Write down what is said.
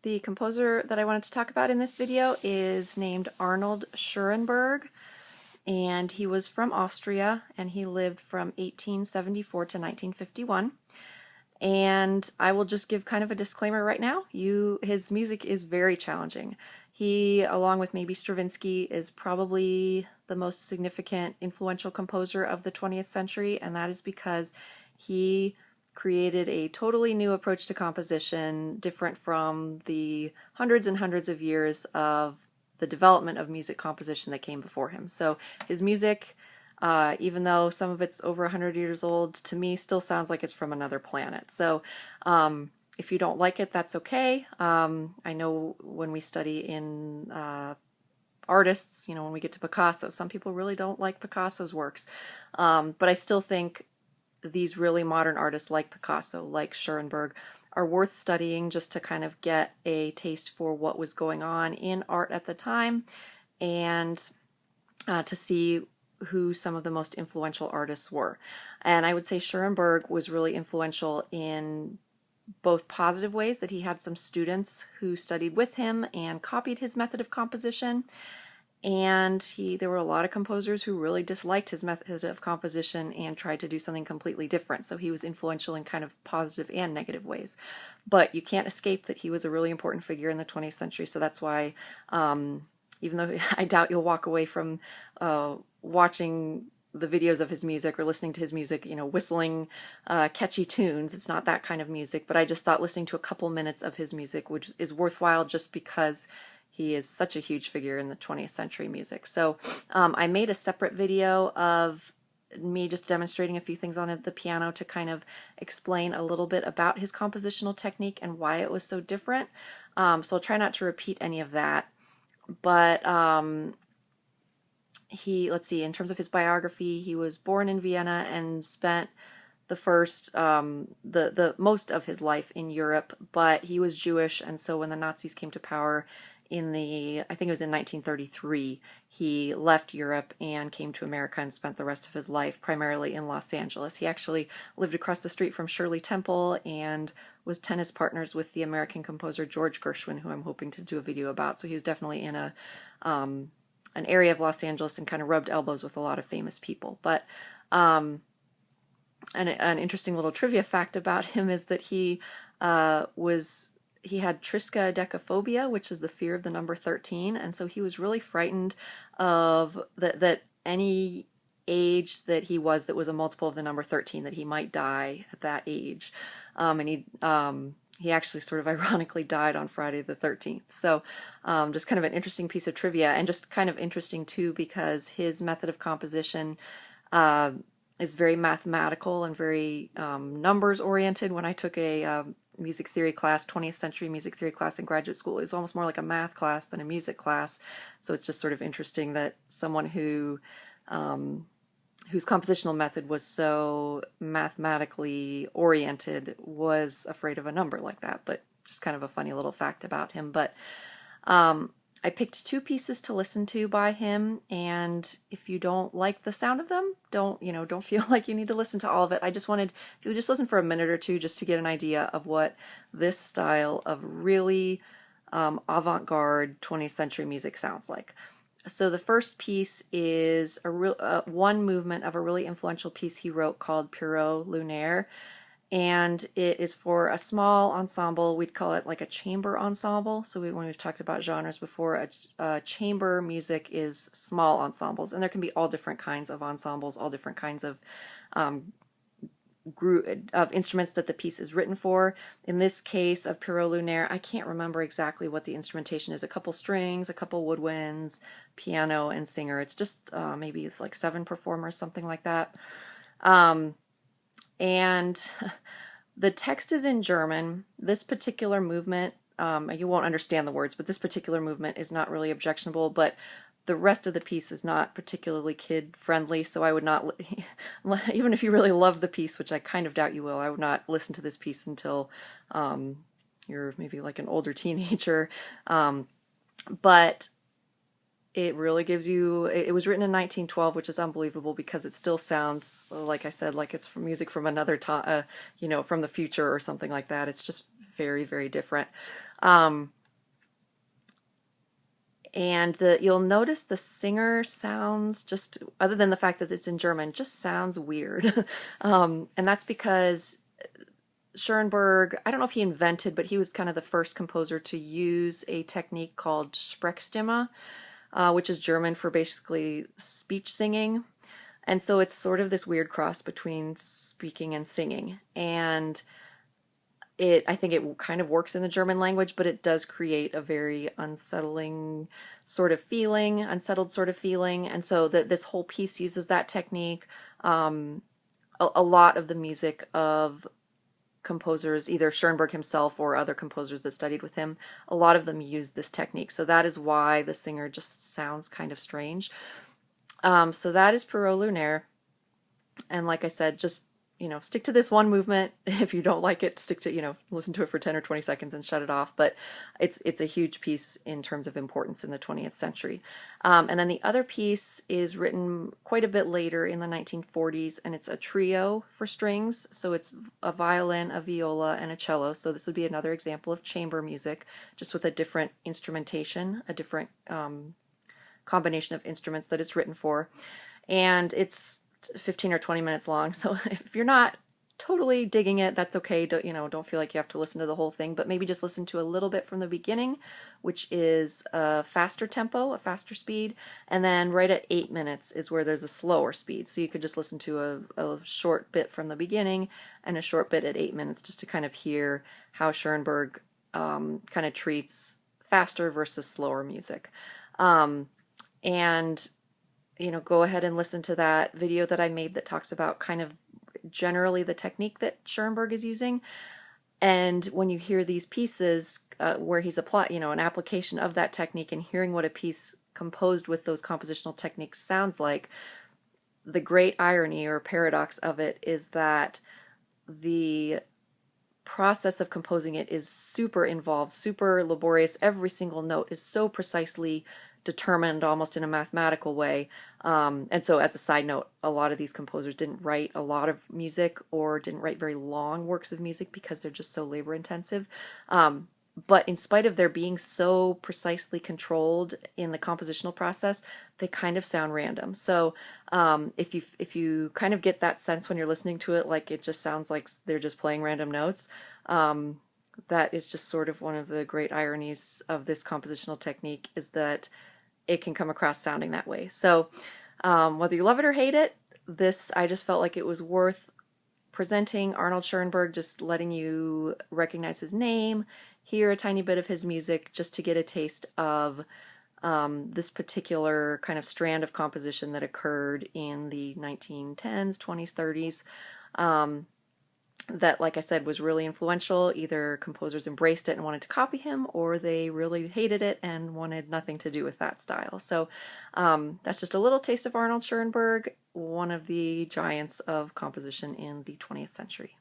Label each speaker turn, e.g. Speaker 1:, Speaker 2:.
Speaker 1: The composer that I wanted to talk about in this video is named Arnold Schoenberg, and he was from Austria, and he lived from 1874 to 1951. And I will just give kind of a disclaimer right now. His music is very challenging. He, along with maybe Stravinsky, is probably the most significant influential composer of the 20th century, and that is because he created a totally new approach to composition, different from the hundreds and hundreds of years of the development of music composition that came before him. So his music, even though some of it's over 100 years old, to me still sounds like it's from another planet. So if you don't like it, that's okay. I know when we study in artists, when we get to Picasso, some people really don't like Picasso's works. But I still think these really modern artists like Picasso, like Schoenberg, are worth studying just to kind of get a taste for what was going on in art at the time, and to see who some of the most influential artists were. And I would say Schoenberg was really influential in both positive ways, that he had some students who studied with him and copied his method of composition, and there were a lot of composers who really disliked his method of composition and tried to do something completely different. So he was influential in kind of positive and negative ways. But you can't escape that he was a really important figure in the 20th century. So that's why, even though I doubt you'll walk away from watching the videos of his music or listening to his music, whistling catchy tunes, it's not that kind of music. But I just thought listening to a couple minutes of his music, which is worthwhile just because he is such a huge figure in the 20th century music. So I made a separate video of me just demonstrating a few things on the piano to kind of explain a little bit about his compositional technique and why it was so different. So I'll try not to repeat any of that. But let's see, in terms of his biography, he was born in Vienna and spent the most of his life in Europe, but he was Jewish, and so when the Nazis came to power I think it was in 1933, he left Europe and came to America and spent the rest of his life primarily in Los Angeles. He actually lived across the street from Shirley Temple and was tennis partners with the American composer George Gershwin, who I'm hoping to do a video about. So he was definitely in an area of Los Angeles and kind of rubbed elbows with a lot of famous people. But an interesting little trivia fact about him is that he had triskaidekaphobia, which is the fear of the number 13, and so he was really frightened of that any age that was a multiple of the number 13, that he might die at that age. And he actually sort of ironically died on Friday the 13th. So just kind of an interesting piece of trivia, and just kind of interesting too because his method of composition is very mathematical and very numbers oriented. When I took a music theory class, 20th century music theory class in graduate school, it was almost more like a math class than a music class. So it's just sort of interesting that someone whose compositional method was so mathematically oriented was afraid of a number like that. But just kind of a funny little fact about him. But I picked two pieces to listen to by him, and if you don't like the sound of them, don't feel like you need to listen to all of it. I just wanted, if you just listen for a minute or two, just to get an idea of what this style of really avant-garde 20th century music sounds like. So the first piece is one movement of a really influential piece he wrote called Pierrot Lunaire. And it is for a small ensemble. We'd call it like a chamber ensemble. So when we've talked about genres before, chamber music is small ensembles. And there can be all different kinds of ensembles, all different kinds of instruments that the piece is written for. In this case of Pierrot Lunaire, I can't remember exactly what the instrumentation is. A couple strings, a couple woodwinds, piano, and singer. It's just maybe it's like 7 performers, something like that. And the text is in German. This particular movement, you won't understand the words, but this particular movement is not really objectionable, but the rest of the piece is not particularly kid-friendly, so I would not, even if you really love the piece, which I kind of doubt you will, I would not listen to this piece until you're maybe like an older teenager. But it really gives you, it was written in 1912, which is unbelievable because it still sounds, like I said, like it's from music from another time, from the future or something like that. It's just very, very different. And you'll notice the singer sounds, just other than the fact that it's in German, just sounds weird. And that's because Schoenberg, I don't know if he invented, but he was kind of the first composer to use a technique called Sprechstimme, which is German for basically speech singing. And so it's sort of this weird cross between speaking and singing. And I think it kind of works in the German language, but it does create a very unsettling sort of feeling, unsettled sort of feeling. And so this whole piece uses that technique. A lot of the music of composers, either Schoenberg himself or other composers that studied with him, a lot of them use this technique. So that is why the singer just sounds kind of strange. So that is Pierrot Lunaire. And like I said, just, stick to this one movement. If you don't like it, stick to, listen to it for 10 or 20 seconds and shut it off. But it's a huge piece in terms of importance in the 20th century. And then the other piece is written quite a bit later in the 1940s, and it's a trio for strings. So it's a violin, a viola, and a cello. So this would be another example of chamber music, just with a different instrumentation, a different combination of instruments that it's written for. And it's 15 or 20 minutes long, so if you're not totally digging it, that's okay. Don't feel like you have to listen to the whole thing, but maybe just listen to a little bit from the beginning, which is a faster tempo, a faster speed, and then right at 8 minutes is where there's a slower speed. So you could just listen to a short bit from the beginning and a short bit at 8 minutes, just to kind of hear how Schoenberg kind of treats faster versus slower music. And go ahead and listen to that video that I made that talks about kind of generally the technique that Schoenberg is using. And when you hear these pieces where he's applied, an application of that technique, and hearing what a piece composed with those compositional techniques sounds like, the great irony or paradox of it is that the process of composing it is super involved, super laborious. Every single note is so precisely determined, almost in a mathematical way. And so, as a side note, a lot of these composers didn't write a lot of music or didn't write very long works of music because they're just so labor intensive. But in spite of their being so precisely controlled in the compositional process, they kind of sound random. So if you kind of get that sense when you're listening to it, like it just sounds like they're just playing random notes, that is just sort of one of the great ironies of this compositional technique, is that it can come across sounding that way. So whether you love it or hate it, I just felt like it was worth presenting Arnold Schoenberg, just letting you recognize his name, hear a tiny bit of his music, just to get a taste of this particular kind of strand of composition that occurred in the 1910s, 20s, 30s. That, like I said, was really influential. Either composers embraced it and wanted to copy him, or they really hated it and wanted nothing to do with that style. So that's just a little taste of Arnold Schoenberg, one of the giants of composition in the 20th century.